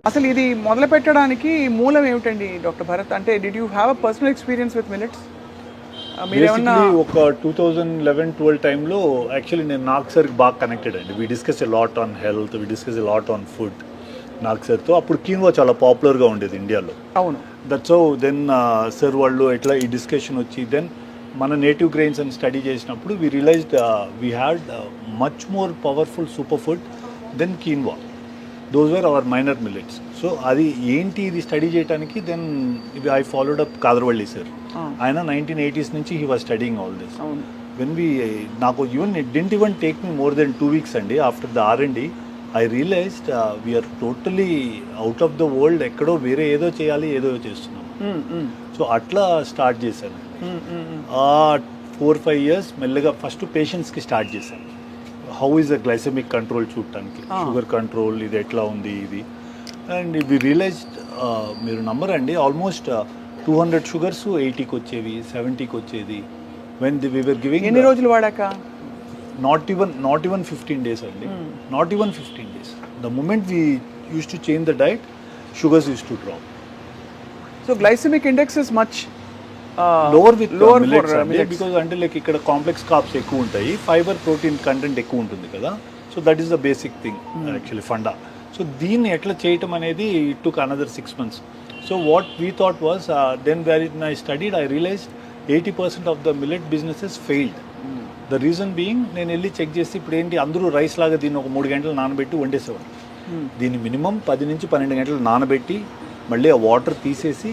అసలు ఇది మొదలు పెట్టడానికి మూలం ఏమిటండి డాక్టర్ భరత్? అంటే did you have a personal experience with millets? Basically ఒక 2011-12 టైంలో యాక్చువల్లీ నేను నాకు సార్కి బాగా కనెక్టెడ్ అండి. We discuss a lot on health, we discuss a lot on food నాకు సార్తో. అప్పుడు కీన్వా చాలా పాపులర్గా ఉండేది ఇండియాలో. అవును. దట్స్ హౌ దెన్ సార్ వాళ్ళు ఎట్లా ఈ డిస్కషన్ వచ్చి దెన్ మన నేటివ్ గ్రెయిన్స్ అని స్టడీ చేసినప్పుడు we realized we had much more powerful super food than quinoa. Those were our minor millets. So అది ఏంటి ఇది స్టడీ చేయడానికి then I followed up Khader Vali sir. ఆయన 1980s నుంచి he was studying all this. When we నాకు even it didn't even take me more than 2 weeks అండి. After the R&D I realized we are totally out of the world. ఎక్కడో వేరే ఏదో చేయాలి, ఏదో చేస్తున్నాం. సో అట్లా స్టార్ట్ చేశాను. 4-5 years మెల్లగా ఫస్ట్ పేషెంట్స్కి స్టార్ట్ చేశాను. How is the glycaemic control చూడటానికి, షుగర్ కంట్రోల్ ఇది ఎట్లా ఉంది ఇది. అండ్ వి రియలైజ్డ్ మీరు నమ్మరండి ఆల్మోస్ట్ 200 షుగర్స్ 80కి వచ్చేవి, 70కి వచ్చేది. When we were giving. ఎన్ని రోజులు వాడాక? నాట్ ఈవెన్ 15 days అండి. Not even 15 days. The moment we used to change the diet, sugars used to drop. So glycaemic index is much lower with millets అండి. Because అంటే like ఇక్కడ complex carbs ఎక్కువ ఉంటాయి, fibre protein content ఎక్కువ ఉంటుంది కదా. So that is the basic thing actually ఫండా. So దీన్ని ఎట్లా చేయటం అనేది it took another 6 months. So what we thought was then where in I studied I realised 80% of the millet businesses failed. The reason being నేను వెళ్ళి check చేసి ఇప్పుడు ఏంటి అందరూ రైస్ లాగా దీన్ని ఒక 3 గంటలు నానబెట్టి వండేసేవారు. దీన్ని మినిమం 10 నుంచి 12 గంటలు నానబెట్టి మళ్ళీ ఆ వాటర్ తీసేసి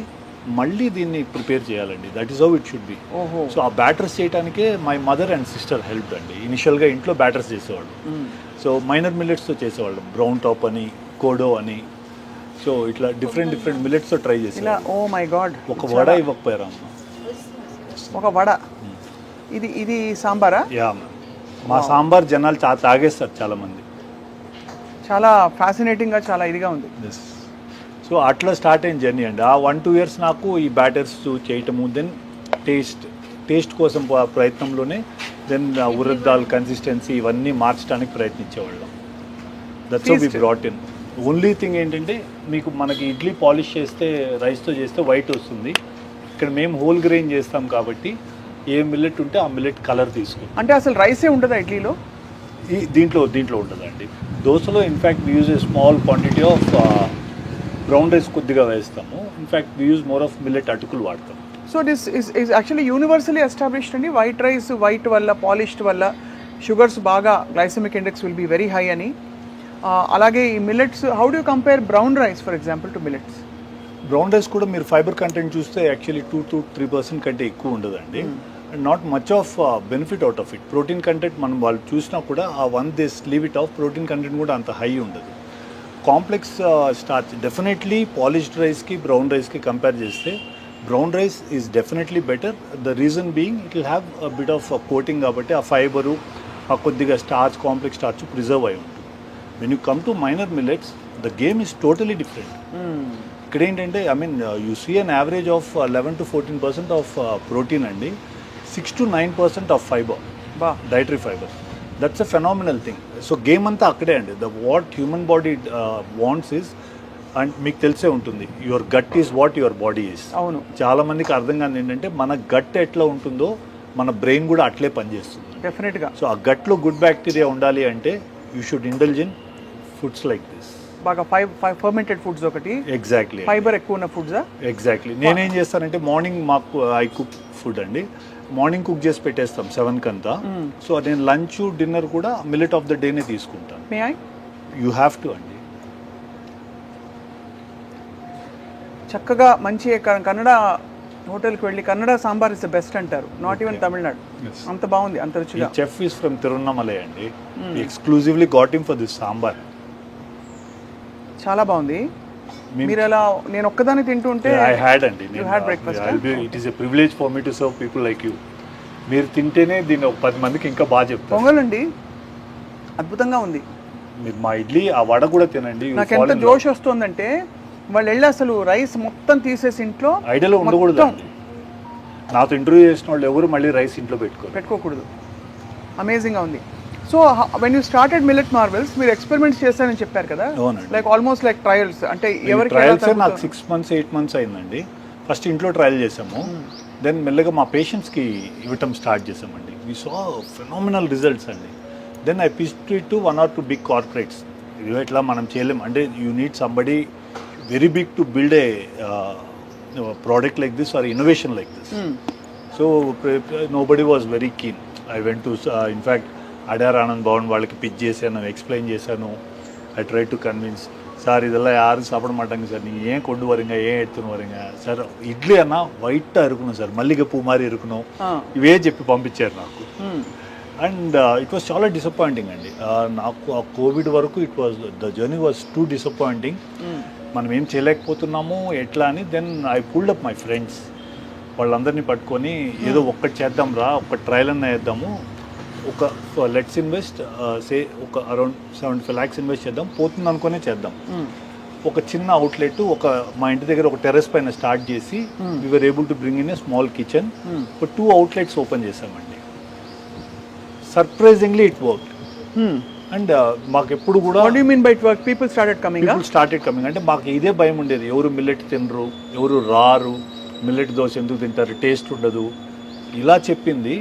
మళ్ళీ దీన్ని ప్రిపేర్ చేయాలండి. That is how it should be. So ఆ బ్యాటర్స్ చేయడానికే my mother and sister help అండి. ఇనిషియల్గా ఇంట్లో బ్యాటర్స్ చేసేవాళ్ళు. సో మైనర్ మిల్లెట్స్తో చేసేవాళ్ళు, బ్రౌన్ టాప్ అని, కోడో అని. సో ఇట్లా డిఫరెంట్ మిల్లెట్స్తో ట్రై చేసేవాళ్ళు. Oh my God. ఒక వడ ఇవ్వకపోయారా అమ్మ? ఒక వడ. ఇది సాంబారా? యా, మా సాంబార్ జనాలు తాగేస్తారు చాలామంది. చాలా ఫ్యాసినేటింగ్గా, చాలా ఇదిగా ఉంది. సో అట్లా స్టార్ట్ అయిన జర్నీ అండి. ఆ 1-2 years నాకు ఈ బ్యాటర్స్ చేయటము, దెన్ టేస్ట్ కోసం ప్రయత్నంలోనే దెన్ ఉరద్ దాల్ కన్సిస్టెన్సీ ఇవన్నీ మార్చడానికి ప్రయత్నించేవాళ్ళం. That's how we brought in. Only thing ఏంటంటే మీకు మనకి ఇడ్లీ పాలిష్ చేస్తే రైస్తో చేస్తే వైట్ వస్తుంది. ఇక్కడ మేము హోల్ గ్రెయిన్ చేస్తాం కాబట్టి ఏ మిల్లెట్ ఉంటే ఆ మిల్లెట్ కలర్ తీసుకుంటాం. అంటే అసలు రైసే ఉంటుందా ఇడ్లీలో? దీంట్లో ఉంటుందండి. దోశలో in fact we use a small quantity of brown rice కొద్దిగా వేస్తాము. In fact we use more of millet అటుకులు వాడతాం. So this is actually universally established అండి. వైట్ రైస్ వైట్ వల్ల, పాలిష్డ్ వల్ల షుగర్స్ బాగా, glycemic index will be very high అని. అలాగే ఈ millets, how do compare brown rice for example to millets? Brown rice కూడా మీరు ఫైబర్ కంటెంట్ చూస్తే యాక్చువల్లీ 2-3% కంటే ఎక్కువ ఉండదండి. And not much of benefit out of it. Protein content మనం వాళ్ళు చూసినా కూడా ఆ this leave it of, protein content కూడా అంత హై ఉండదు. కాంప్లెక్స్ స్టార్చ్ డెఫినెట్లీ పాలిష్డ్ రైస్కి బ్రౌన్ రైస్కి కంపేర్ చేస్తే brown rice is definitely better. The reason being it will have a bit of coating కాబట్టి ఆ ఫైబరు, ఆ కొద్దిగా స్టార్చ్, కాంప్లెక్స్ స్టార్చ్ ప్రిజర్వ్ అయి ఉంటుంది. When you come to minor millets the game is totally different. ఇక్కడ ఏంటంటే I mean you see an average of 11-14% of protein అండి, 6-9% of fibre, dietary fibre. That's a phenomenal thing. So game అంతా అక్కడే అండి. The what human body wants is, and మీకు తెలిసే ఉంటుంది, your gut is what your body is. అవును. చాలా మందికి అర్థం కాదు ఏంటంటే మన గట్ ఎట్లా ఉంటుందో మన బ్రెయిన్ కూడా అట్లే పనిచేస్తుంది డెఫినెట్గా. సో ఆ గట్లో గుడ్ బ్యాక్టీరియా ఉండాలి అంటే you should indulge in foods like this. బాగా ఫర్మెంటెడ్ ఫుడ్స్ ఒకటి, ఎగ్జాక్ట్లీ ఫైబర్ ఎక్కువ ఉన్న ఫుడ్స్. ఎగ్జాక్ట్లీ. నేనేం చేస్తానంటే మార్నింగ్ మాకు ఐ కుక్ ఫుడ్ అండి, మార్నింగ్ కుక్ చేసి పెట్టేస్తాం 7 కంతా. సో నేను లంచ్ డిన్నర్ కూడా మిల్లెట్ ఆఫ్ ద డేనే తీసుకుంటాను. యూ హ్యావ్ టు అండి. చక్కగా మంచి కన్నడ హోటల్కి వెళ్ళి Kannada sambar is the best అంటారు, నాట్ ఈవెన్ తమిళనాడు. అంత బాగుంది, అంత రుచిగా. చెఫ్ ఈస్ ఫ్రమ్ తిరువన్నమలై అండి. Exclusively got him for this sambar. చాలా బాగుంది. మీరు అలా నేను ఒక్కదాన్ని తింటుంటే ఐ హ్యాడ్ అండి. You had breakfast. It is a privilege for me to serve people like you. మీరు తింటేనే దీన్ని 10 మందికి ఇంకా బాగా చెప్తారు. పొంగలండి అద్భుతంగా ఉంది. మీరు మా ఇడ్లీ ఆ వడ కూడా తినండి. నాకు ఎంత జోష్ వస్తుందంటే వాళ్ళు వెళ్ళి అసలు రైస్ మొత్తం తీసేసి ఇంట్లో ఐడియాలో ఉండకూడదు. నాతో ఇంటర్వ్యూ చేసిన వాళ్ళు ఎవరు మళ్ళీ రైస్ ఇంట్లో పెట్టుకోకూడదు. అమేజింగ్గా ఉంది. So when you started millet Marvel's మీరు ఎక్స్పెరిమెంట్స్ చేస్తారని చెప్పారు కదా, అవునండి. లైక్ ఆల్మోస్ట్ లైక్ ట్రయల్స్ అంటే ఎవరికి ట్రయల్స్ నాకు 6 months 8 months అయిందండి. ఫస్ట్ ఇంట్లో ట్రయల్ చేసాము, దెన్ మెల్లగా మా పేషెంట్స్కి ఇవ్వటం స్టార్ట్ చేసామండి. వీ సా ఫెనామినల్ రిజల్ట్స్ అండి. Then I pitched it to 1 or 2 big corporates. ఇదిగో ఇట్లా మనం చేయలేం అంటే you need somebody very big to build a product like this or innovation like this. So nobody was very keen. I went to in fact Adyar Anand Bhavan వాళ్ళకి pitch చేశాను, explain చేశాను. I try to convince sir இதெல்லாம் யாரும் சாப்பிட மாட்டாங்க sir, நீங்கள் ஏன் கொண்டு வரீங்க, ஏன் எடுத்துன்னு வரீங்க సార్, ఇడ్లీ అన్నా వైట్గా இருக்கணும் సార్, మల్లిగ పువ్వు మారి இருக்கணும், ఇవే చెప్పి పంపించారు నాకు. అండ్ ఇట్ వాస్ చాలా డిసప్పాయింటింగ్ అండి. నాకు ఆ కోవిడ్ వరకు it was the journey was too disappointing. మనం ఏం చేయలేకపోతున్నాము ఎట్లా అని. Then I pulled up my friends, వాళ్ళందరినీ పట్టుకొని ఏదో ఒక్కటి చేద్దాం రా, ఒక్క ట్రయల్ అన్న వేద్దాము, ఒక లెట్స్ ఇన్వెస్ట్ సే ఒక అరౌండ్ 75 lakhs ఇన్వెస్ట్ చేద్దాం, పోతుంది అనుకునే చేద్దాం. ఒక చిన్న అవుట్లెట్ ఒక మా ఇంటి దగ్గర ఒక టెర్రస్ పైన స్టార్ట్ చేసి we're able to bring in a small kitchen. ఒక 2 outlets ఓపెన్ చేసామండి. Surprisingly it work. అండ్ మాకు ఎప్పుడు కూడా పీపుల్ స్టార్టెడ్ కమింగ్ అంటే మాకు ఇదే భయం ఉండేది, ఎవరు మిల్లెట్ తినరు, ఎవరు రారు, మిల్లెట్ దోశ ఎందుకు తింటారు, టేస్ట్ ఉండదు ఇలా చెప్పింది.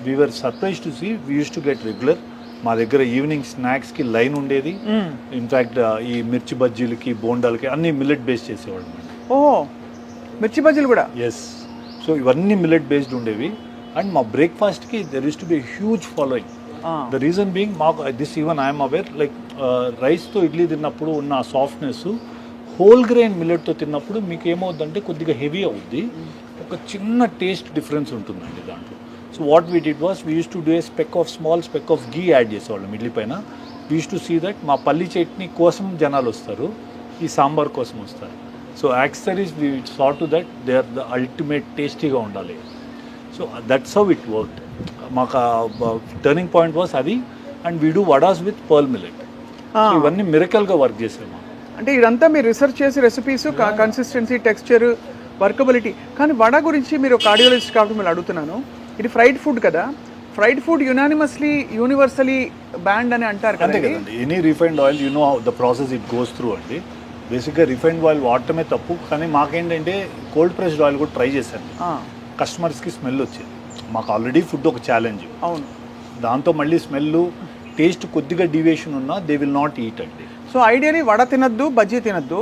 We're surprise to see we used to get regular. మా దగ్గర ఈవినింగ్ స్నాక్స్కి లైన్ ఉండేది. ఇన్ఫ్యాక్ట్ ఈ మిర్చి బజ్జీలకి బోండాలకి అన్ని మిల్లెట్ బేస్ చేసేవాళ్ళం. మిర్చి బజ్జీలు కూడా ఎస్. సో ఇవన్నీ మిల్లెట్ బేస్డ్ ఉండేవి. అండ్ మా బ్రేక్ఫాస్ట్కి there used to be huge following. The reason being మాకు this even I'm aware like రైస్తో ఇడ్లీ తిన్నప్పుడు ఉన్న సాఫ్ట్నెస్ హోల్ గ్రెయిన్ మిల్లెట్తో తిన్నప్పుడు మీకు ఏమవుద్దంటే కొద్దిగా హెవీ అవుద్ది, ఒక చిన్న టేస్ట్ డిఫరెన్స్ ఉంటుందండి దాంట్లో. So what we did was we used to do a small speck of ghee add చేసేవాళ్ళం ఇడ్లీ పైన. We used to see that మా పల్లి చట్నీ కోసం జనాలు వస్తారు, ఈ సాంబార్ కోసం వస్తారు. So accessories we saw to that they are the ultimate టేస్టీగా ఉండాలి. So that's how it worked. మాకు టర్నింగ్ పాయింట్ వాస్ అది. And we do vadas with pearl millet. ఇవన్నీ మిరకల్గా వర్క్ చేసాము. అంటే ఇదంతా మీరు రీసెర్చ్ చేసి రెసిపీస్, కన్సిస్టెన్సీ, టెక్స్చర్, వర్కబిలిటీ. కానీ వడ గురించి మీరు కార్డియాలజిస్ట్ కాబట్టి మీరు అడుగుతున్నాను, ఇది ఫ్రైడ్ ఫుడ్ కదా, ఫ్రైడ్ ఫుడ్ యూనివర్సలీ బ్యాండ్ అని అంటారు అంతే కదండి. Any refined oil you know the process it goes through అండి. బేసిక్గా రిఫైన్డ్ ఆయిల్ వాడటమే తప్పు, కానీ మాకేంటంటే కోల్డ్ ప్రెస్డ్ ఆయిల్ కూడా ట్రై చేశాను. కస్టమర్స్కి స్మెల్ వచ్చేది. మాకు ఆల్రెడీ ఫుడ్ ఒక ఛాలెంజ్. అవును. దాంతో మళ్ళీ స్మెల్, టేస్ట్ కొద్దిగా డీవియేషన్ ఉన్నా దే విల్ నాట్ ఈట్ అండి. సో ఐడియాని వడ తినద్దు, బజ్జీ తినద్దు,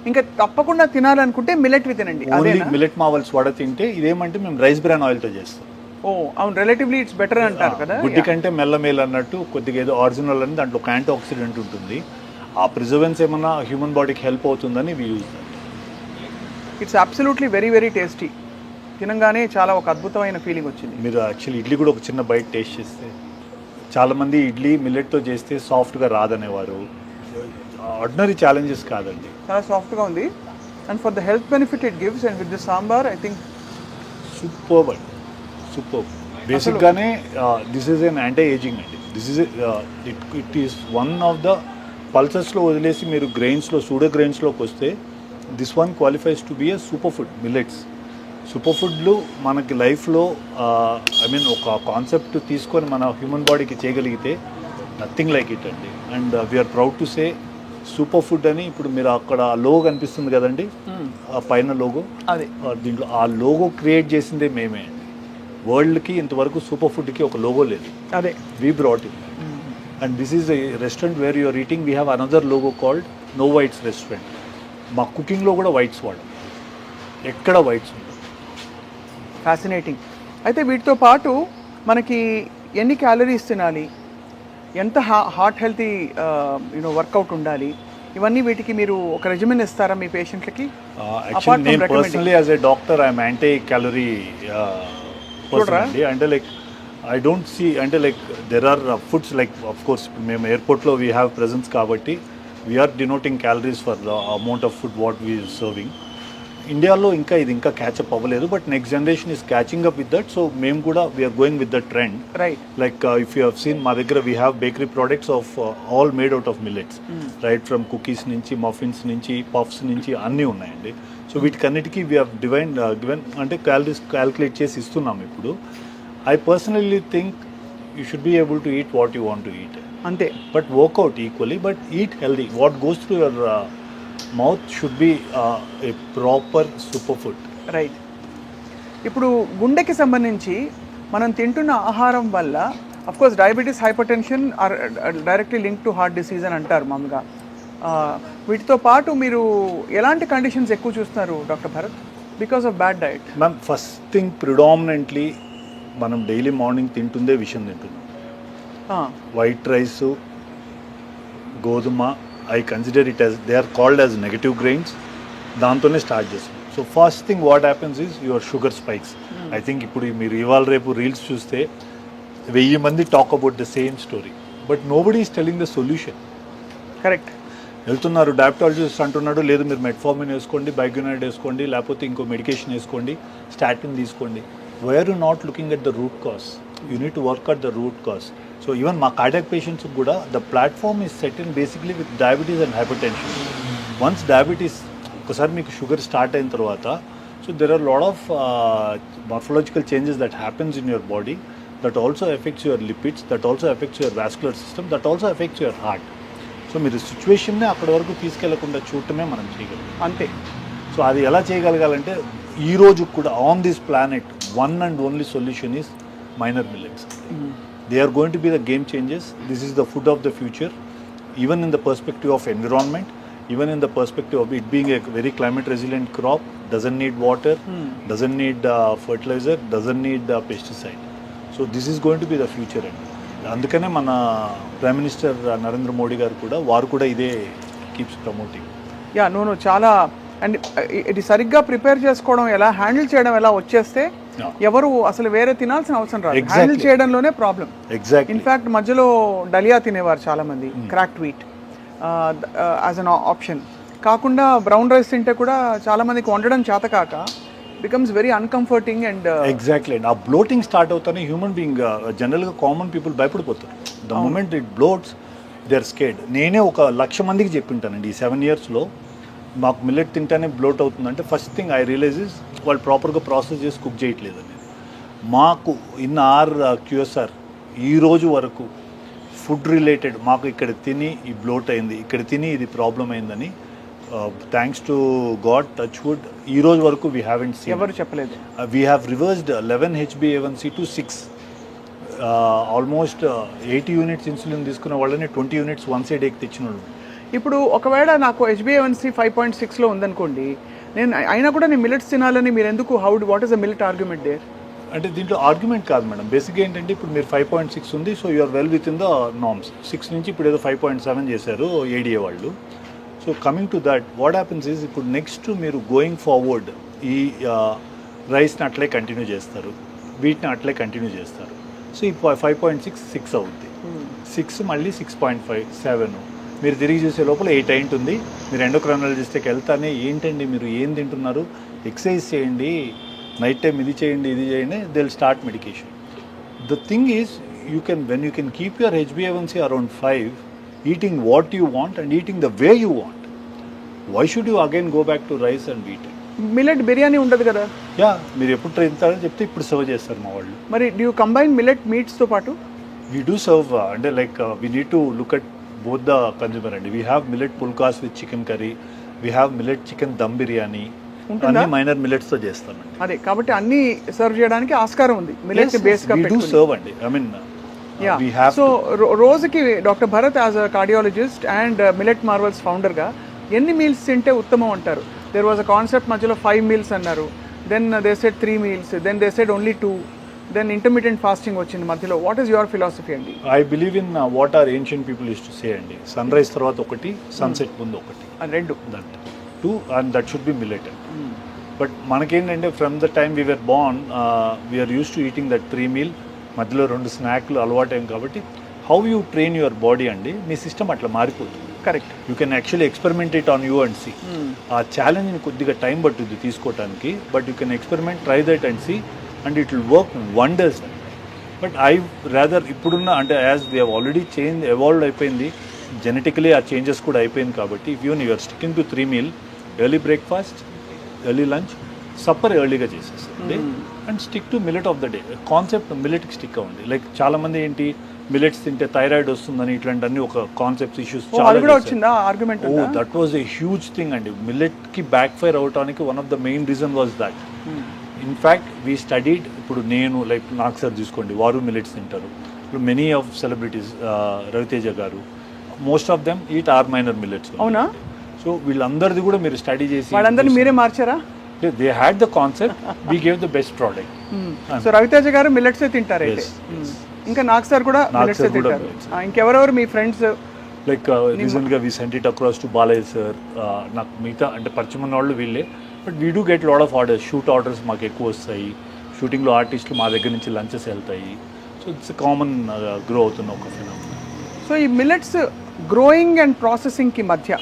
ఇంకా తప్పకుండా తినాలనుకుంటే మిల్లెట్వి తినండి. ఓన్లీ మిల్లెట్ మావల్స్ వడ తింటే ఇదేమంటే మేము రైస్ బ్రాన్ ఆయిల్తో చేస్తాం. ఓ అవును, రిలేటివ్లీ ఇట్స్ బెటర్ అంటారు కదా. గుడ్డి కంటే మెల్లమేల్ అన్నట్టు కొద్దిగా ఏదో ఒరిజినల్ అని దాంట్లో ఒక యాంటీ ఆక్సిడెంట్ ఉంటుంది. ఆ ప్రిజర్వెన్స్ ఏమన్నా హ్యూమన్ బాడీకి హెల్ప్ అవుతుందని we use that. It's absolutely very very tasty. తినగానే చాలా ఒక అద్భుతమైన ఫీలింగ్ వచ్చింది. మీరు యాక్చువల్లీ ఇడ్లీ కూడా ఒక చిన్న బైట్ టేస్ట్ చేస్తే, చాలామంది ఇడ్లీ మిల్లెట్తో చేస్తే సాఫ్ట్గా రాదనేవారు. ఆర్డినరీ ఛాలెంజెస్ కాదండి, చాలా సాఫ్ట్గా ఉంది. And for the health benefit it gives, and with the sambar I think superb అండి, సూపర్బ్. బేసిక్గానే this is an anti ageing అండి. This is it is one of the పల్సెస్లో వదిలేసి మీరు గ్రెయిన్స్లో సూడో గ్రెయిన్స్లోకి వస్తే this one qualifies to be a super food. Millets super ఫుడ్లు మనకి లైఫ్లో ఐ మీన్ ఒక కాన్సెప్ట్ తీసుకొని మన హ్యూమన్ బాడీకి చేయగలిగితే నథింగ్ లైక్ ఇట్ అండి. And we're proud to say super food అని. ఇప్పుడు మీరు అక్కడ లోగో కనిపిస్తుంది కదండి, ఆ పైన లోగో, అదే దీంట్లో ఆ లోగో క్రియేట్ చేసిందే మేమే అండి. వరల్డ్కి ఇంతవరకు సూపర్ ఫుడ్కి ఒక లోగో లేదు, అదే we brought it. And this is a restaurant where you're eating. We have another logo called No Whites restaurant. మా కుకింగ్లో కూడా వైట్స్ వాడడం, ఎక్కడ వైట్స్ ఉండవు. ఫ్యాసినేటింగ్. అయితే వీటితో పాటు మనకి ఎన్ని క్యాలరీస్ తినాలి, ఎంత హార్ట్ హెల్తీ వర్కౌట్ ఉండాలి, ఇవన్నీ వీటికి మీరు ఒక రెజిమెన్ ఇస్తారా మీ పేషెంట్లకి? యాక్చువల్లీ నేను personally as a doctor I'm anti calorie person అండి. అంటే లైక్ ఐ డోంట్ సీ, అంటే like there are foods like of course మేము ఎయిర్పోర్ట్లో వీ హ్యావ్ ప్రెజెన్స్ కాబట్టి we're denoting calories for the amount of food what we serving. ఇండియాలో ఇంకా ఇది ఇంకా క్యాచప్ అవ్వలేదు, but next generation is catching up with that. So మేము కూడా we're going with the trend. Right. Like if you have seen మా దగ్గర we have bakery products of all made out of millets, right from cookies నుంచి muffins నుంచి puffs నుంచి అన్నీ ఉన్నాయండి. So వీటికన్నిటికీ we have given అంటే క్యాలరీస్ క్యాల్కులేట్ చేసి ఇస్తున్నాం ఇప్పుడు. I personally think you should be able to eat what you want to eat. అంతే. But work out equally, but eat healthy. What goes through your mouth should be a proper superfood. Right. ఇప్పుడు గుండెకి సంబంధించి మనం తింటున్న ఆహారం వల్ల of course diabetes, hyper tension are directly link to heart disease అని అంటారు మామూలుగా. వీటితో పాటు మీరు ఎలాంటి కండిషన్స్ ఎక్కువ చూస్తున్నారు doctor Bharat because of bad diet? Ma'am, first thing predominantly మనం డైలీ మార్నింగ్ తింటుందే విషయం తింటున్నాం. వైట్ రైస్, గోధుమ, I consider it as they are called as negative grains. దాంతోనే స్టార్ట్ చేస్తాం. So first thing what happens is your sugar spikes. I think ఇప్పుడు మీరు ఇవాళ రేపు రీల్స్ చూస్తే 1000 మంది talk about the same story, but nobody is telling the solution. Correct. వెళ్తున్నారు diabetologist అంటున్నాడు, లేదు మీరు మెట్ఫార్మిన్ వేసుకోండి, బైగ్యునైడ్ వేసుకోండి, లేకపోతే ఇంకో మెడికేషన్ వేసుకోండి, స్టాటిన్ తీసుకోండి. Why are you not looking at the root cause? You need to work at the root cause. So even మా కార్డియాక్ పేషెంట్స్ కూడా the platform is set in basically with diabetes and hypertension. Once diabetes ఒకసారి మీకు sugar start అయిన తర్వాత, so there are lot of morphological changes that happens in your body that also effects your lipids, that also effects your vascular system, that also effects your heart. So మీరు సిచ్యువేషన్నే అక్కడి వరకు తీసుకెళ్లకుండా చూడటమే మనం చేయగలం. అంతే. So అది ఎలా చేయగలగాలంటే ఈ రోజు కూడా on this planet one and only solution is minor millets. They are going to be the game changes. This is the food of the future, even in the perspective of environment, even in the perspective of it being a very climate resilient crop, doesn't need water, doesn't need fertilizer, doesn't need pesticide. So this is going to be the future. అందుకనే మన prime minister Narendra Modi గారు కూడా వారు కూడా ఇదే keeps promoting. Yeah, no చాలా. And ఇది సరిగ్గా ప్రిపేర్ చేసుకోవడం ఎలా, హ్యాండిల్ చేయడం ఎలా వచ్చేస్తే ఎవరు అసలు వేరే తినాల్సిన అవసరం రాదు. హ్యాండిల్ చేయడంలోనే ప్రాబ్లం. ఎగ్జాక్ట్లీ. ఇన్ఫ్యాక్ట్ మధ్యలో డలియా తినేవారు చాలా మంది, cracked wheat as an option. కాకుండా బ్రౌన్ రైస్ తింటే కూడా చాలా మందికి వండడం చేత కాక becomes very uncomforting. And exactly. ఆ బ్లోటింగ్ స్టార్ట్ అవుతానే హ్యూమన్ బీయింగ్ జనరల్గా కామన్ పీపుల్ భయపడిపోతారు. The moment it bloats they are scared. నేనే 1,00,000 మందికి చెప్పింటానండి ఈ 7 yearsలో, మాకు మిల్లెట్ తింటేనే బ్లోట్ అవుతుందంటే first thing I realize is వాళ్ళు ప్రాపర్గా ప్రాసెస్ చేసి కుక్ చేయట్లేదు అనేది. మాకు ఇన్ ఆర్ క్యూఎస్ఆర్ ఈ రోజు వరకు ఫుడ్ రిలేటెడ్ మాకు ఇక్కడ తిని ఈ బ్లోట్ అయింది, ఇక్కడ తిని ఇది ప్రాబ్లం అయిందని thanks to God, touch wood, ఈ రోజు వరకు వీ హ్యావెంట్ సీన్. ఎవరు చెప్పలేదు. We have reversed 11 HbA1c to 6. Almost 80 units insulin తీసుకున్న వాళ్ళని 20 units వన్స్ ఏ డేకి తెచ్చిన వాళ్ళు. ఇప్పుడు ఒకవేళ నాకు HbA1c 5.6లో ఉందనుకోండి, నేను అయినా కూడా నేను మిల్లెట్స్ తినాలని మీరు ఎందుకు, what is the millet argument there? అంటే దీంట్లో ఆర్గ్యుమెంట్ కాదు మేడం. బేసిక్గా ఏంటంటే ఇప్పుడు మీరు 5.6 ఉంది, so you're well with in the norms. 6 నుంచి ఇప్పుడు ఏదో 5.7 చేశారు ADA వాళ్ళు. So coming to that what happens is ఇప్పుడు నెక్స్ట్ మీరు గోయింగ్ ఫార్వర్డ్ ఈ రైస్ని అట్లే కంటిన్యూ చేస్తారు, వీటిని అట్లే కంటిన్యూ చేస్తారు. సో ఈ 5.6 6 అవుద్ది, 6 మళ్ళీ 6.5 7, మీరు తిరిగి చూసే లోపల 8 అయింటుంది. మీరు ఎండోక్రైనాలజిస్ట్కి వెళ్తానే ఏంటండి మీరు ఏం తింటున్నారు, ఎక్సర్సైజ్ చేయండి, నైట్ టైం ఇది చేయండి ఇది చేయండి, they will start medication. The thing is when you can keep your HbA1c around 5, eating what you want and eating the way you want, why should you again go back to rice and wheat? Millet biryani ఉండదు కదా. Yeah, మీరు ఎప్పుడు తింటారని చెప్తే ఇప్పుడు serve చేస్తారు మా వాళ్ళు. మరి డూ యూ కంబైన్ మిల్లెట్ మీట్స్తో పాటు? వీ డూ సర్వ్, అంటే like we need to look at both the consumer అండి. We have millet phulkas with chicken curry, we have millet chicken dum biryani, అన్ని మైనర్ మిల్లెట్స్తో చేస్తామండి. అదే కాబట్టి అన్ని సర్వ్ చేయడానికి ఆస్కారం ఉంది మిల్లెట్ బేస్గా పెట్టుకొని. సర్వ్ అండి, I mean we have. So రోజుకి doctor Bharat as a cardiologist and Millet Marvels ఫౌండర్గా ఎన్ని మీల్స్ తింటే ఉత్తమం అంటారు? దేర్ వాజ్ అ కాన్సెప్ట్ మధ్యలో 5 meals అన్నారు, then they said 3 meals, then they said only 2, then intermediate fasting వచ్చింది మధ్యలో. వాట్ ఈస్ యువర్ ఫిలాసఫీ అండి? I believe in what are ancient people used to say అండి, sunrise తర్వాత ఒకటి, sunset ముందు ఒకటి, రెండు, that 2 and that should be millet. But మనకేంటంటే from the time we were born we are used to eating that 3 meal, మధ్యలో 2 స్నాక్లు అలవాటైంది. కాబట్టి how you train your body అండి, మీ సిస్టమ్ అట్లా మారిపోతుంది. Correct. You can actually experiment it on you and see. ఆ ఛాలెంజ్ని కొద్దిగా టైం పట్టుద్ది తీసుకోవడానికి, but you can experiment, try that and see, and it will work wonders. But I rather ఇప్పుడున్న అంటే as we have already evolve అయిపోయింది genetically, ఆ changes కూడా అయిపోయింది. కాబట్టి if you're sticking to 3 meal, early breakfast, early lunch, supper ఎర్లీగా చేసేస్తుంది and stick to millet of the day. Concept మిల్లెట్కి స్టిక్ అవ్వండి. లైక్ చాలా మంది ఏంటి మిల్లెట్స్ తింటే థైరాయిడ్ వస్తుందని ఇట్లాంటి ఒక కాన్సెప్ట్స్ ఇష్యూస్ అది కూడా వచ్చిందా argument? That was a huge thing అండి. మిల్లెట్కి బ్యాక్ ఫైర్ అవడానికి one of the main reason was that. In fact we studied. ఇప్పుడు నేను లైక్ నాకు సార్ చూసుకోండి, వారు మిల్లెట్స్ తింటారు. ఇప్పుడు మెనీ ఆఫ్ సెలబ్రిటీస్, రవితేజ గారు, most of them eat our minor millets. అవునా? సో వీళ్ళందరిది కూడా మీరు స్టడీ చేసి వాళ్ళందరినీ మీరే మార్చారా? They had the concept, we gave the best product. So Ravi Teja గారు మిల్లెట్స్ తింటారు అయితే. ఇంకా నాగ్ సార్ కూడా మిల్లెట్స్ తింటారు. ఇంకెవరెవరు మీ ఫ్రెండ్స్? లైక్ రీసెంట్గా we sent it across to Balayya sir. నాకు మిగతా అంటే పరిచయం ఉన్న వాళ్ళు వీళ్ళే. But we do get lot of orders. Shoot orders మాకు ఎక్కువ వస్తాయి. షూటింగ్లో ఆర్టిస్టులు మా దగ్గర నుంచి లంచెస్ వెళ్తాయి. సో ఇట్స్ కామన్ గ్రో అవుతున్న ఒక ఫినామినా. సో ఈ మిల్లెట్స్ గ్రోయింగ్ అండ్ ప్రాసెసింగ్కి మధ్య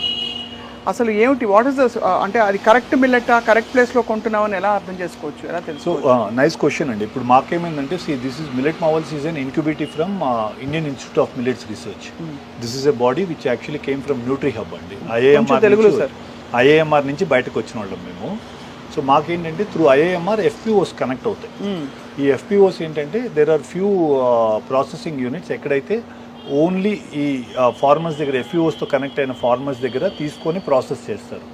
అసలు ఏమిటి, వాట్ ఇస్ ద, అంటే అది కరెక్ట్ మిల్లెటా, కరెక్ట్ ప్లేస్లో కొంటున్నామని ఎలా అర్థం చేసుకోవచ్చు, ఎలా తెలుసు? సో నైస్ క్వశ్చన్ అండి. ఇప్పుడు మాకేమైందంటే this is Millet Marvels is an incubative from Indian Institute of Millets Research. This is a body which actually came from nutri hub అండి. ఐఏఎంఆర్ నుంచి బయటకు వచ్చిన వాళ్ళం మేము. సో మాకేంటంటే త్రూ ఐఏఎంఆర్ ఎఫ్పిఓస్ కనెక్ట్ అవుతాయి. ఈ ఎఫ్పిఓస్ ఏంటంటే there are few processing units ఎక్కడైతే ఓన్లీ ఈ ఫార్మర్స్ దగ్గర, ఎఫ్పిఓస్తో కనెక్ట్ అయిన ఫార్మర్స్ దగ్గర తీసుకొని ప్రాసెస్ చేస్తారు.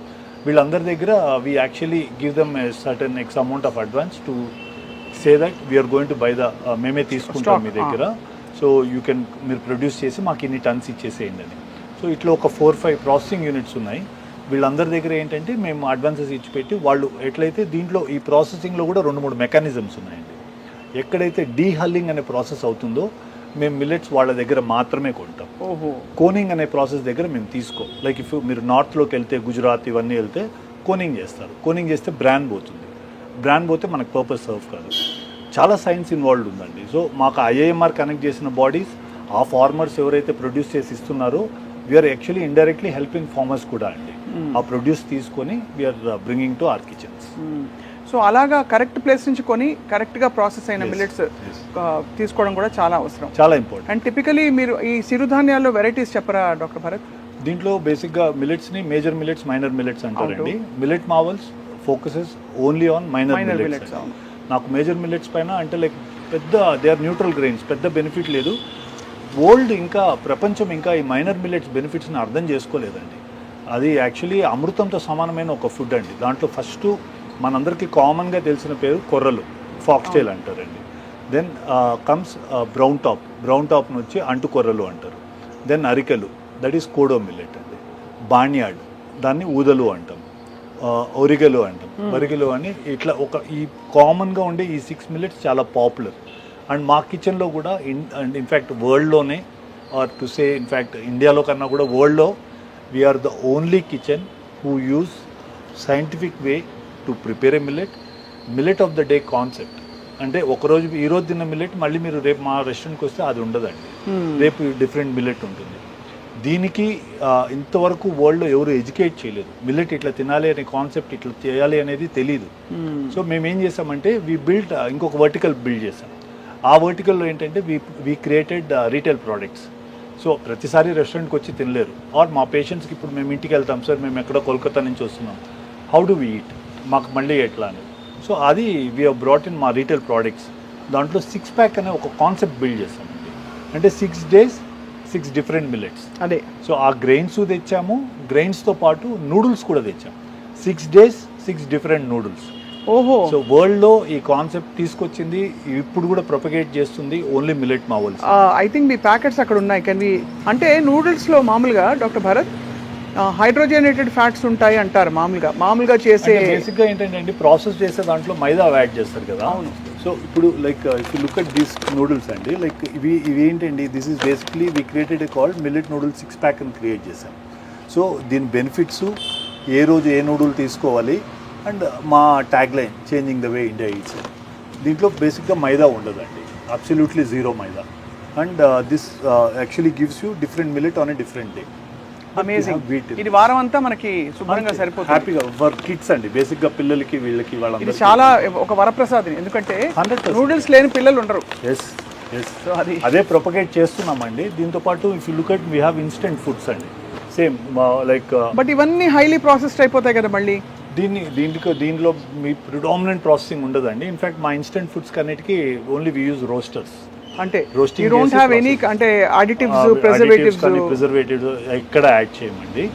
వీళ్ళందరి దగ్గర we actually give them a certain X amount of advance to say that we're going to buy the, మేమే తీసుకుంటాం మీ దగ్గర, సో యూ కెన్ మీరు ప్రొడ్యూస్ చేసి మాకు ఇన్ని టన్స్ ఇచ్చేసేయండి అని. సో ఇట్లా ఒక 4-5 ప్రాసెసింగ్ యూనిట్స్ ఉన్నాయి. వీళ్ళందరి దగ్గర ఏంటంటే మేము అడ్వాన్సెస్ ఇచ్చి పెట్టి వాళ్ళు ఎట్లయితే దీంట్లో ఈ ప్రాసెసింగ్లో కూడా 2-3 మెకానిజమ్స్ ఉన్నాయండి. ఎక్కడైతే డీహల్లింగ్ అనే ప్రాసెస్ అవుతుందో మేము మిల్లెట్స్ వాళ్ళ దగ్గర మాత్రమే కొంటాం. కోనింగ్ అనే ప్రాసెస్ దగ్గర మేము తీసుకో. లైక్ ఇఫ్ మీరు నార్త్లోకి వెళ్తే, గుజరాత్ ఇవన్నీ వెళ్తే కోనింగ్ చేస్తారు. కోనింగ్ చేస్తే బ్రాండ్ పోతుంది. బ్రాండ్ పోతే మనకు పర్పస్ సర్వ్ కాదు. చాలా సైన్స్ ఇన్వాల్వ్డ్ ఉందండి. సో మాకు ఐఏఎంఆర్ కనెక్ట్ చేసిన బాడీస్, ఆ ఫార్మర్స్ ఎవరైతే ప్రొడ్యూస్ చేసి ఇస్తున్నారో we're actually indirectly helping farmers కూడా అండి. ఆ ప్రొడ్యూస్ తీసుకొని we're bringing to our kitchens. So అలాగా కరెక్ట్ ప్లేస్ నుంచి కొని కరెక్ట్గా ప్రాసెస్ అయిన మిల్లెట్స్ తీసుకోవడం కూడా చాలా అవసరం, చాలా ఇంపార్టెంట్. అండ్ టిపికలీ మీరు ఈ సిరుధాన్యాల్లో వెరైటీస్ చెప్పరా డాక్టర్ భరత్? దీంట్లో బేసిక్గా మిల్లెట్స్ని మేజర్ మిల్లెట్స్, మైనర్ మిల్లెట్స్ అంటారండి. Millet marvels focuses only on minor millets. నాకు మేజర్ మిల్లెట్స్ పైన అంటే లైక్ పెద్ద దే ఆర్ న్యూట్రల్ గ్రెయిన్స్, పెద్ద బెనిఫిట్ లేదు. వరల్డ్ ఇంకా ప్రపంచం ఇంకా ఈ మైనర్ మిల్లెట్స్ బెనిఫిట్స్ని అర్థం చేసుకోలేదండి. అది యాక్చువల్లీ అమృతంతో సమానమైన ఒక ఫుడ్ అండి. దాంట్లో ఫస్ట్ మనందరికీ కామన్గా తెలిసిన పేరు కొర్రలు, ఫాక్స్టైల్ అంటారండి. దెన్ కమ్స్ బ్రౌన్ టాప్ నుంచి అంటు కొర్రలు అంటారు. దెన్ అరికెలు, దట్ ఈస్ కోడో మిల్లెట్ అండి. బాణ్యాడ్, దాన్ని ఊదలు అంటాం. ఒరిగెలు అంటాం, వరిగెలు అని. ఇట్లా ఒక ఈ కామన్గా ఉండే ఈ 6 మిల్లెట్స్ చాలా పాపులర్. అండ్ మా కిచెన్లో కూడా ఇన్ఫ్యాక్ట్ వరల్డ్లోనే, ఆర్ టు సే ఇన్ఫ్యాక్ట్ ఇండియాలో కన్నా కూడా వరల్డ్లో we are the only kitchen who use scientific way to prepare a millet of the day concept. అంటే ఒకరోజు ఈరోజు తిన్న మిల్లెట్ మళ్ళీ మీరు రేపు మా రెస్టారెంట్కి వస్తే అది ఉండదండి. రేపు డిఫరెంట్ మిల్లెట్ ఉంటుంది. దీనికి ఇంతవరకు వరల్డ్లో ఎవరు ఎడ్యుకేట్ చేయలేదు. మిల్లెట్ ఇట్లా తినాలి అనే కాన్సెప్ట్, ఇట్లా చేయాలి అనేది తెలీదు. సో మేము ఏం చేసామంటే వీ బిల్డ్ ఇంకొక వర్టికల్ బిల్డ్ చేసాం. ఆ వర్టికల్లో ఏంటంటే we created retail products. So ప్రతిసారి రెస్టారెంట్కి వచ్చి తినలేరు. ఆర్ మా పేషెంట్స్కి ఇప్పుడు మేము ఇంటికి వెళ్తాం, సార్ మేము ఎక్కడో కోల్కతా నుంచి వస్తున్నాం, హౌ డు వీ ఈట్, మాకు మళ్ళీ ఎట్లా అని. సో అది వీ హ్యావ్ బ్రాట్ ఇన్ మా రీటైల్ ప్రోడక్ట్స్. దాంట్లో 6 ప్యాక్ అనే ఒక కాన్సెప్ట్ బిల్డ్ చేస్తామండి. అంటే 6 days 6 డిఫరెంట్ మిల్లెట్స్. అదే. సో ఆ గ్రెయిన్స్ తెచ్చాము, గ్రెయిన్స్తో పాటు నూడిల్స్ కూడా తెచ్చాము. 6 days 6 డిఫరెంట్ నూడిల్స్. ఓహో. సో వరల్డ్లో ఈ కాన్సెప్ట్ తీసుకొచ్చింది, ఇప్పుడు కూడా ప్రొపగేట్ చేస్తుంది only millet marvels. I think me packets అక్కడ ఉన్నాయి. కానీ అంటే నూడిల్స్లో మామూలుగా డాక్టర్ భరత్ హైడ్రోజనేటెడ్ ఫ్యాట్స్ ఉంటాయి అంటారు మామూలుగా చేసే. బేసిక్గా ఏంటంటే ప్రాసెస్ చేసే దాంట్లో మైదా యాడ్ చేస్తారు కదా. అవును. సో ఇప్పుడు like if you look at these noodles అండి, లైక్ ఇవి ఏంటండి, this is basically we created a called millet noodles 6 pack అని క్రియేట్ చేశాం. సో దీని బెనిఫిట్స్, ఏ రోజు ఏ నూడిల్ తీసుకోవాలి, అండ్ మా tag line changing the way India eats. దీంట్లో బేసిక్గా మైదా ఉండదండి, absolutely zero maida. And this actually gives you different millet on a different day. Amazing. ఇది వారం అంతా మనకి శుభ్రంగా సరిపోతుంది. హ్యాపీగా ఫర్ కిడ్స్ అండి, బేసిక్గా పిల్లలకి వీళ్ళకి ఇది చాలా ఒక వరప్రసాదం. ఎందుకంటే నూడిల్స్ లేని పిల్లలు ఉండరు. సో అదే ప్రొపగేట్ చేస్తున్నామండి. దీంతో పాటు if you look at we have instant foods అండి, సేమ్ లైక్. బట్ ఇవన్నీ హైలీ ప్రాసెస్డ్ అయిపోతాయి కదా మళ్ళీ. దీంట్లో మీ ప్రిడామినెంట్ ప్రాసెసింగ్ ఉండదండి. ఇన్ఫాక్ట్ మా ఇన్స్టెంట్ ఫుడ్స్ కన్నిటికి ఓన్లీ వి యూజ్ రోస్టర్స్. అంటే Roasting యూ డోంట్ చేసి హ్యావ్ ఎనీ process. అంటే అడిటివ్స్ ప్రిజర్వేటివ్స్ ప్రిజర్వేటివ్స్ ఎక్కడ యాడ్ చేయమండి.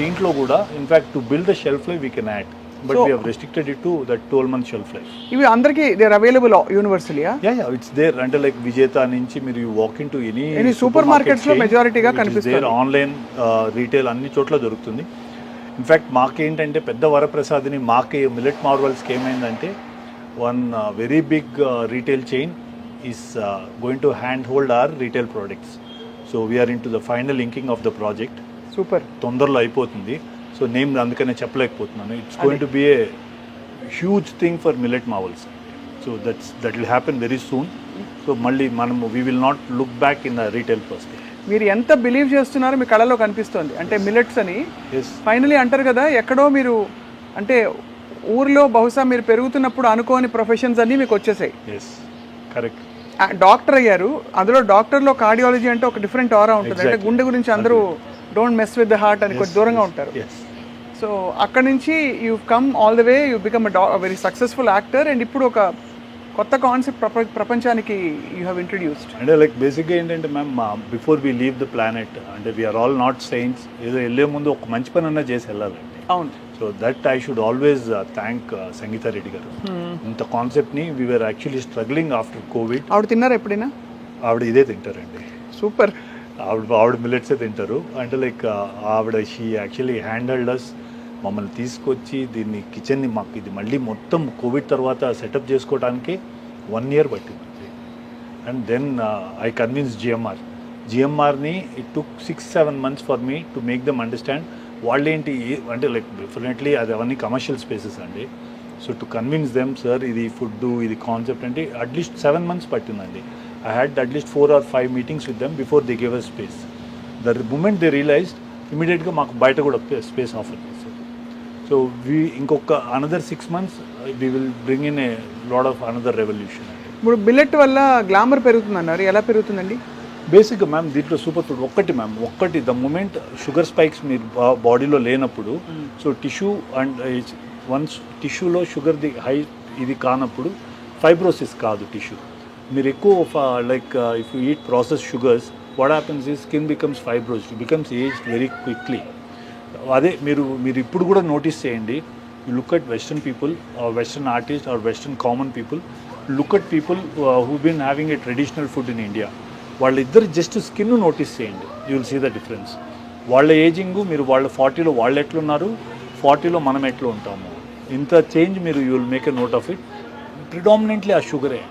దీంట్లో కూడా in fact to build the shelf life we can add, but So- we have restricted it to that 12 month shelf life. ఇవి అందరికీ they are available యూనివర్సలియా? It's there. అంటే like Vijetha నుంచి మీరు walk in to Any supermarkets లో majority గా కనిపిస్తుంది. Online retail అన్ని చోట్ల దొరుకుతుంది. ఇన్ఫాక్ట్ మాకేంటంటే పెద్ద వరప్రసాద్ని మాకే మిల్లెట్ మార్వల్స్కి ఏమైందంటే one very big retail chain is going to hand hold our retail products. So we are in to the final inking of the project. Super. తొందరలో అయిపోతుంది. సో నేమ్ అందుకనే చెప్పలేకపోతున్నాను. It's going to be a huge thing for Millet Marvels. So that will happen very soon. So మళ్ళీ మనము we will not look back in the retail perspective. మీరు ఎంత believe చేస్తున్నారో మీ కళలో కనిపిస్తోంది. అంటే మిల్లెట్స్ అని ఎస్ ఫైనలీ అంటారు కదా, ఎక్కడో మీరు అంటే ఊర్లో బహుశా మీరు పెరుగుతున్నప్పుడు అనుకోని ప్రొఫెషన్స్ అన్నీ మీకు వచ్చేసాయి. Yes correct. డాక్టర్ అయ్యారు. అందులో డాక్టర్లో కార్డియాలజీ అంటే ఒక డిఫరెంట్ ఆరా ఉంటుంది. అంటే Exactly. గుండె గురించి అందరూ don't mess with the heart అని కొంచెం దూరంగా ఉంటారు. ఎస్ సో అక్కడ నుంచి you come all the way, you become very successful actor. And ఇప్పుడు ఒక కొత్త కాన్సెప్ట్ ప్రపంచానికి యూ హ్యావ్ ఇంట్రడ్యూస్డ్. అంటే లైక్ బేసిక్గా ఏంటంటే ma'am before we leave the planet అంటే వీఆర్ ఆల్ నాట్ సైన్స్. ఏదో వెళ్ళే ముందు ఒక మంచి పని అన్నా చేసి వెళ్ళాలండి. అవును. So that I should always thank Sangeetha Reddy గారు. ఇంత కాన్సెప్ట్ని we are actually struggling after Covid. ఆవిడ తిన్నారా ఎప్పుడైనా? ఆవిడ ఇదే తింటారండి. సూపర్. ఆవిడ మిల్లెట్సే తింటారు. అంటే లైక్ ఆవిడ షీ యాక్చువల్లీ హ్యాండిల్డ్ అస్. మమ్మల్ని తీసుకొచ్చి దీన్ని కిచెన్ని మాకు ఇది మళ్ళీ మొత్తం కోవిడ్ తర్వాత సెటప్ చేసుకోవడానికి 1 year పట్టింది. అండ్ దెన్ ఐ కన్విన్స్ జిఎంఆర్ని it took 6-7 months for me to make them understand. వాళ్ళేంటి అంటే లైక్ డెఫినెట్లీ అది అవన్నీ కమర్షియల్ స్పేసెస్ అండి. So to convince them sir ఇది ఫుడ్ ఇది కాన్సెప్ట్ అంటే అట్లీస్ట్ 7 months పట్టిందండి. I had at least 4 or 5 meetings with them before they gave us space. The moment they realized, immediately మాకు బయట కూడా స్పేస్ ఆఫర్ చేశారు. So ఇంకొక another 6 months we will bring in a lot of another revolution. ఇప్పుడు millet వల్ల glamour పెరుగుతుందన్నారు. ఎలా పెరుగుతుందండి? బేసిక్గా మ్యామ్ దీంట్లో సూపర్ ఫుడ్ ఒక్కటి ద మూమెంట్ షుగర్ స్పైక్స్ మీరు బాడీలో లేనప్పుడు సో టిష్యూ అండ్ వన్స్ టిష్యూలో షుగర్ది హై ఇది కానప్పుడు ఫైబ్రోసిస్ కాదు టిష్యూ. మీరు ఎక్కువ like if you eat process sugars what happens ఈ skin becomes fibrous, becomes aged very quickly. అదే మీరు ఇప్పుడు కూడా నోటీస్ చేయండి. You look at western people, western artist or western common people, look at people who been having a traditional food in India. వాళ్ళిద్దరు just skin notice చేయండి, you will see the difference. వాళ్ళ aging మీరు వాళ్ళ 40లో వాళ్ళు ఎట్లున్నారు, 40లో మనం ఎట్లా ఉంటాము, ఇంత చేంజ్ మీరు you will make a note of it. Predominantly ఆ షుగరే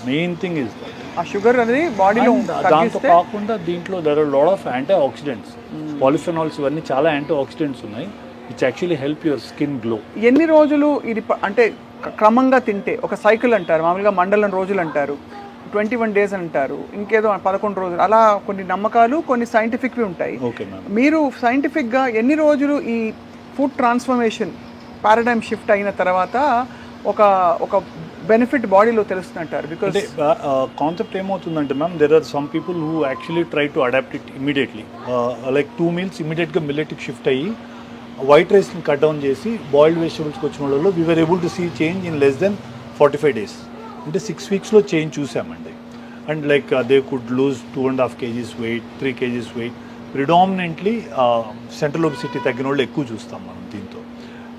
మెయిన్ థింగ్ ఇస్. ఆ షుగర్ అనేది బాడీలో దాంతో కాకుండా దీంట్లో there are lot of antioxidants, polyphenols ఇవన్నీ చాలా యాంటీ ఆక్సిడెంట్స్ ఉన్నాయి which actually help your skin glow. ఎన్ని రోజులు ఇది అంటే క్రమంగా తింటే ఒక సైకిల్ అంటారు, మామూలుగా మండలం రోజులు అంటారు, 21 days అంటారు, ఇంకేదో 11 రోజులు, అలా కొన్ని నమ్మకాలు కొన్ని సైంటిఫిక్వి ఉంటాయి. Okay ma'am. మీరు సైంటిఫిక్గా ఎన్ని రోజులు ఈ ఫుడ్ ట్రాన్స్ఫర్మేషన్ పారాడైమ్ షిఫ్ట్ అయిన తర్వాత ఒక బెనిఫిట్ బాడీలో తెలుస్తుందంటారు? బికాజ్ కాన్సెప్ట్ ఏమవుతుందంటే ma'am there are some people who actually try to adapt it immediately. Like 2 meals ఇమీడియట్గా మిల్లెట్కి షిఫ్ట్ అయ్యి వైట్ రైస్ని కట్ డౌన్ చేసి బాయిల్డ్ వెజిటబుల్స్కి వచ్చిన వాళ్ళలో we were able to see change in less than 45 days. అంటే 6 weeksలో చేంజ్ చూసామండి. And like they could lose 2.5 kgs weight, 3 kgs weight. Predominantly central obesity తగ్గిన వాళ్ళు ఎక్కువ చూస్తాం మనం దీంతో.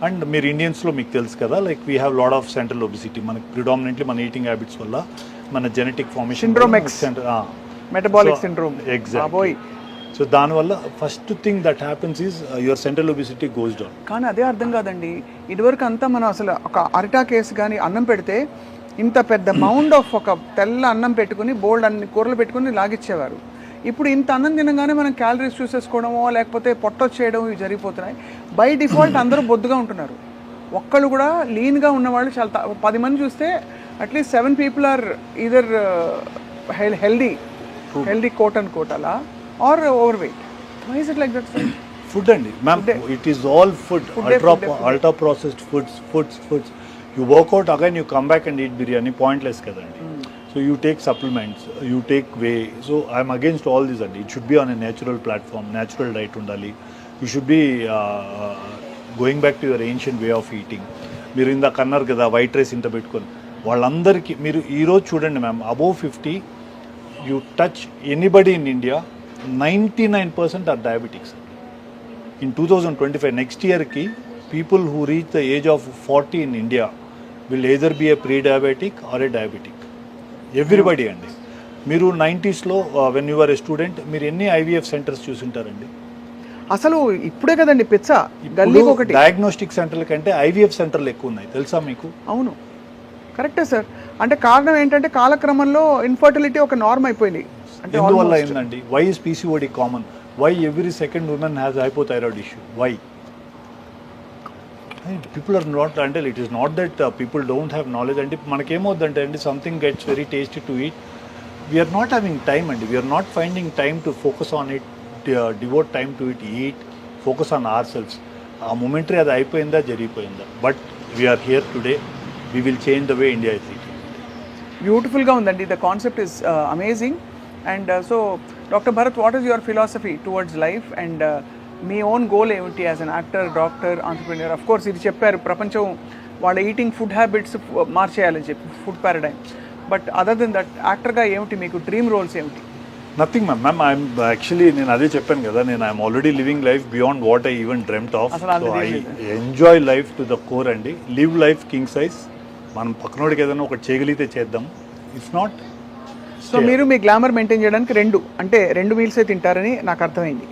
అండ్ మీరు ఇండియన్స్లో మీకు తెలుసు కదా, like we have lot of central obesity. మనకి ప్రిడామినెంట్లీ మన ఈటింగ్ హ్యాబిట్స్ వల్ల మన genetic formation syndrome X, metabolic syndrome. Exactly. So దానివల్ల first thing that happens is your central obesity goes down. కానీ అదే అర్థం కాదండి, ఇదివరకు అంతా మనం అసలు ఒక అరిటా కేసు కానీ అన్నం పెడితే ఇంత పెద్ద మౌండ్ ఆఫ్ ఒక తెల్ల అన్నం పెట్టుకుని బోల్డ్ అన్ని కూరలు పెట్టుకుని లాగిచ్చేవారు. ఇప్పుడు ఇంత అన్నం తినగానే మనం క్యాలరీస్ చూసేసుకోవడమో లేకపోతే పొట్టొచ్చేయడం ఇవి జరిగిపోతున్నాయి. బై డిఫాల్ట్ అందరూ బొద్దుగా ఉంటున్నారు. ఒక్కళ్ళు కూడా లీన్గా ఉన్నవాళ్ళు చాలా 10 మంది చూస్తే at least 7 people are either healthy quote and quote అలా or overweight. Why is it like that? Food అండి ma'am, it is all food. Ultra processed foods. You work out again, you come back and eat biryani, pointless కదండి. So you take supplements, you take whey. So I'm against all this అండి. It should be on a natural platform, natural diet ఉండాలి. You should be going back to your ancient way of eating. మీరు ఇందాక అన్నారు కదా white rice ఇంత పెట్టుకొని, వాళ్ళందరికీ మీరు ఈరోజు చూడండి ma'am, above 50 you touch anybody in India 99% are diabetics. In 2025 next ఇయర్కి people who reach the age of 40 in India will either be a pre diabetic or a diabetic. Everybody అండి. మీరు 90sలో when you are a student మీరు ఎన్ని IVF centres చూసుంటారండి? అసలు ఇప్పుడే కదండి పిచ్చ గల్లీకి ఒకటి. డయాగ్నోస్టిక్ సెంటర్ల కంటే IVF సెంటర్లు ఎక్కువ ఉన్నాయి తెలుసా మీకు? అవును, కరెక్టే సార్. అంటే కారణం ఏంటంటే కాలక్రమంలో ఇన్ఫర్టిలిటీ ఒక నార్మ్ అయిపోయింది. అంటే ఎందువల్ల అయిందండి? Why is PCOD common? Why every second women has hypothyroid issue? Why? People are not, అంటే it is not that people don't have knowledge. అంటే మనకేమవుద్దంటే అండి, something gets very tasty to eat, we are not having time అండి, we are not finding time to focus on it, devote time to it, eat, focus on our selfs. ఆ momentary అది అయిపోయిందా జరిగిపోయిందా? But we are here today, we will change the way India is eating. బ్యూటిఫుల్గా ఉందండి. The concept is amazing. And so doctor Bharat, what is your philosophy towards life and మీ own goal ఏమిటి as an actor, doctor, entrepreneur? Of course ఇది చెప్పారు, ప్రపంచం వాళ్ళ eating food habits మార్చేయాలని చెప్పి, food paradigm. But other than that యాక్టర్గా ఏమిటి మీకు డ్రీమ్ రోల్స్ ఏమిటి? Nothing ma'am. ఐఎమ్ యాక్చువల్లీ, నేను అదే చెప్పాను కదా, నేను I'm already living life beyond what I even dreamt of. So I enjoy life to the core అండి. Live life king size. మనం పక్కనోడికి ఏదైనా ఒకటి చేయగలిగితే చేద్దాం, ఇఫ్ నాట్. సో మీరు మీ గ్లామర్ మెయింటైన్ చేయడానికి రెండు మీల్సే తింటారని నాకు అర్థమైంది.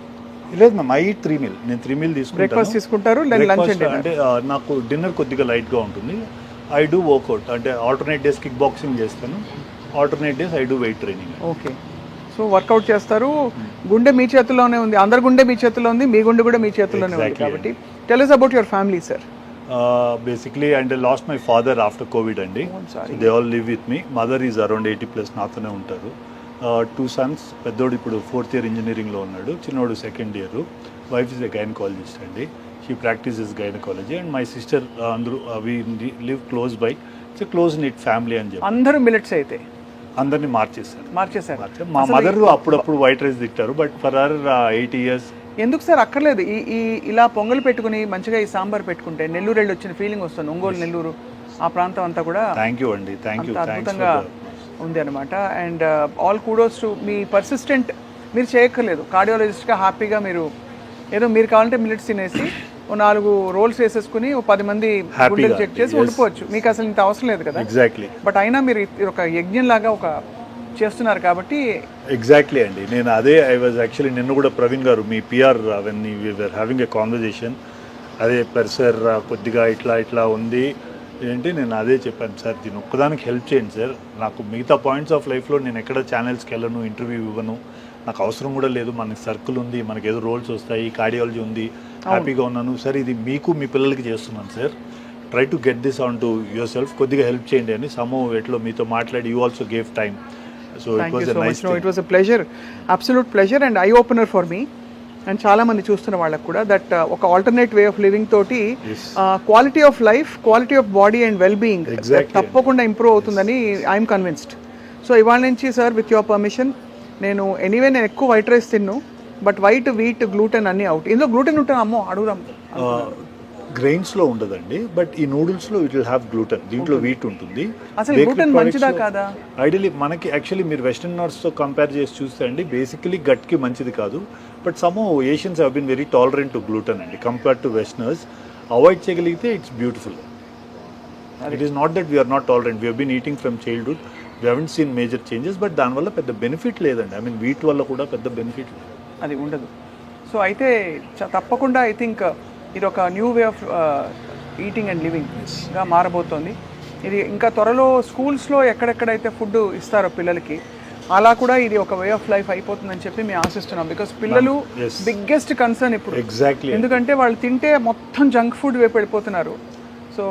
లేదు మ్యామ్, ఐ ఈట్ 3 meal. నేను 3 meal తీసుకుంటాను. బ్రేక్ఫాస్ట్ తీసుకుంటారు, లంచ్ అంటే నాకు డిన్నర్ కొద్దిగా లైట్గా ఉంటుంది. ఐ డూ వర్కౌట్, అంటే ఆల్టర్నేట్ డేస్ కిక్ బాక్సింగ్ చేస్తాను, alternate days I do weight training. Okay, so workout చేస్తారు. గుండె మీ చేతుల్లోనే ఉంది, అందరి గుండె మీ చేతుల్లో ఉంది, మీ గుండె కూడా మీ చేతుల్లోనే ఉంది. కాబట్టి tell us about your family, sir. Basically, and I lost my father after COVID అండి. So they all live with me. Mother is around 80+ నాతోనే ఉంటారు. 2 sons, పెద్దోడు ఇప్పుడు 4th year ఇంజనీరింగ్లో ఉన్నాడు, చిన్నోడు 2nd year. Wife is a gynaecologist అండి, she practises gynaecology. And my sister, అందరూ we live close by. It's a close knit family అని చెప్పి. అందరూ మిలెట్స్ అయితే అందరినీ మార్చేశారు. మా మదర్ అప్పుడప్పుడు వైట్ రైస్ తింటారు, బట్ ఫర్ అవర్ 80 years. ఎందుకు సార్ అక్కర్లేదు? ఈ ఇలా పొంగల్ పెట్టుకుని మంచిగా ఈ సాంబార్ పెట్టుకుంటే నెల్లూరు వెళ్ళి వచ్చిన ఫీలింగ్ వస్తుంది. ఒంగోలు, నెల్లూరు ఆ ప్రాంతం అంతా కూడా థ్యాంక్ యూ అండి, థ్యాంక్ యూ, అద్భుతంగా ఉంది అనమాట. And all kudos to me persistent. మీరు చేయక్కర్లేదు, కార్డియాలజిస్ట్గా హ్యాపీగా మీరు ఏదో మీరు కావాలంటే మిల్లెట్స్ తినేసి 4 రోల్స్ వేసేసుకుని 10 మంది గుండెలు చెక్ చేసి ఉండిపోవచ్చు. మీకు అసలు ఇంత అవసరం లేదు కదా. ఎగ్జాక్ట్లీ. బట్ అయినా మీరు ఒక యజ్ఞం లాగా ఒక చేస్తున్నారు కాబట్టి. ఎగ్జాక్ట్లీ అండి. నేను అదే ఐ వాజ్ యాక్చువల్లీ నిన్న కూడా ప్రవీణ్ గారు మీ PR when we were having a conversation, అదే సార్ కొద్దిగా ఇట్లా ఉంది ఏంటి, నేను అదే చెప్పాను సార్, దీని ఒక్కదానికి హెల్ప్ చేయండి సార్. నాకు మిగతా పాయింట్స్ ఆఫ్ లైఫ్లో నేను ఎక్కడ ఛానల్స్కి వెళ్ళను, ఇంటర్వ్యూ ఇవ్వను, నాకు అవసరం కూడా లేదు. మనకి సర్కిల్ ఉంది, మనకి ఏదో రోల్స్ వస్తాయి, కార్డియాలజీ ఉంది, హ్యాపీగా ఉన్నాను సార్. ఇది మీకు మీ పిల్లలకి చేస్తున్నాను sir, try to get this on to your self, కొద్దిగా హెల్ప్ చేయండి అని సమో ఎట్లో మీతో మాట్లాడి you also gave time. So it was a nice thing. It was a pleasure, absolute pleasure and eye opener for me. And చాలా మంది చూస్తున్న వాళ్ళకి కూడా దట్ ఒక ఆల్టర్నేట్ వే ఆఫ్ లివింగ్ తోటి quality of life, quality of body and well being తప్పకుండా improve అవుతుందని I'm convinced. So ఇవాళ నుంచి సార్ విత్ యువర్ పర్మిషన్, నేను ఎక్కువ వైట్ రైస్ తిన్ను, బట్ వైట్, వీట్, గ్లూటెన్ అన్నీ అవుట్. ఇందులో గ్లూటెన్ ఉంటుంది, అమ్మో అడుగుదాం. గ్రెయిన్స్లో ఉండదండి, బట్ ఈ నూడిల్స్లో ఇట్ విల్ హ్యావ్ గ్లూటెన్. దీంట్లో వీట్ ఉంటుంది. అసలు గ్లూటెన్ మంచిదా కాదా? ఐడియలీ మనకి యాక్చువల్లీ మీరు వెస్టర్న్ నాట్స్తో కంపేర్ చేసి చూస్తే అండి, బేసికలీ గట్కి మంచిది కాదు. But some Asians have been very tolerant to gluten అండి కంపేర్ టు వెస్టర్నర్స్. అవాయిడ్ చేయగలిగితే it's beautiful. It is not that we're not tolerant, we're been eating from childhood, we haven't seen major changes. But దానివల్ల పెద్ద benefit లేదండి. I mean wheat వల్ల కూడా పెద్ద benefit లేదు, అది ఉండదు. సో అయితే తప్పకుండా ఐ థింక్ ఇది ఒక new way of eating and లివింగ్గా మారబోతోంది. ఇది ఇంకా త్వరలో స్కూల్స్లో ఎక్కడెక్కడైతే ఫుడ్ ఇస్తారో పిల్లలకి, అలా కూడా ఇది ఒక వే ఆఫ్ లైఫ్ అయిపోతుందని చెప్పి మేము ఆశిస్తున్నాం. బికాస్ పిల్లలు బిగ్గెస్ట్ కన్సర్న్ ఇప్పుడు. ఎగ్జాక్ట్లీ. ఎందుకంటే వాళ్ళు తింటే మొత్తం జంక్ ఫుడ్ వైపు వెళ్ళిపోతున్నారు. So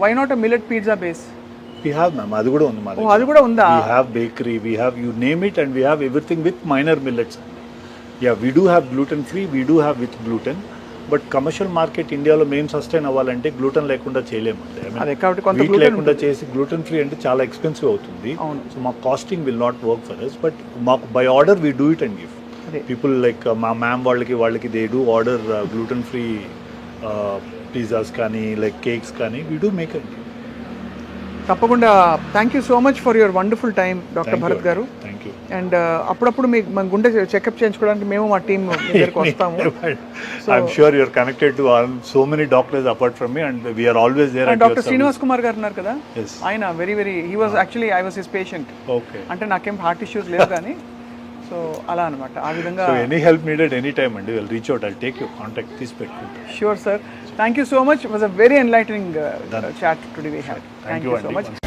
why not a millet pizza base? We have, ma'am. అది కూడా ఉంది. అది కూడా ఉందా? We have bakery, we have you name it, and we have everything with minor millets. Yeah, we do have gluten free, we do have with gluten. But commercial market ఇండియాలో మేము sustain అవ్వాలంటే gluten లేకుండా చేయలేమండి. Wheat లేకుండా చేసి gluten free అంటే చాలా expensive అవుతుంది. సో మా costing will not work for us. But మాకు by order we do it and give people. Like మా మ్యామ్ వాళ్ళకి they do order gluten free pizzas కానీ లైక్ కేక్స్ కానీ వీ డూ మేక్ అండి. తప్పకుండా thank you so much for your wonderful time doctor Bharat garu. Thank you. And అప్పుడప్పుడు మీకు మన గుండె చెకప్ చేయించుకోవడానికి మేము మా టీం దగ్గరికి వస్తాము. I'm sure you're connected to so many doctors apart from me, and we are always there. at doctor your Srinivas Kumar గారు ఉన్నారు కదా, Yes. ఆయన very he was actually I was his patient. service. Okay. అంటే నాకేం heart issues లేవు కానీ so అలా అనమాట. ఆ విధంగా So any help needed anytime అండి, we'll reach out. I'll take your contact. తీసి పెట్టుకుంటాను. Sure sir. Thank you so much. Was a very enlightening chat today we had. Thank thank you you so అండి. Much.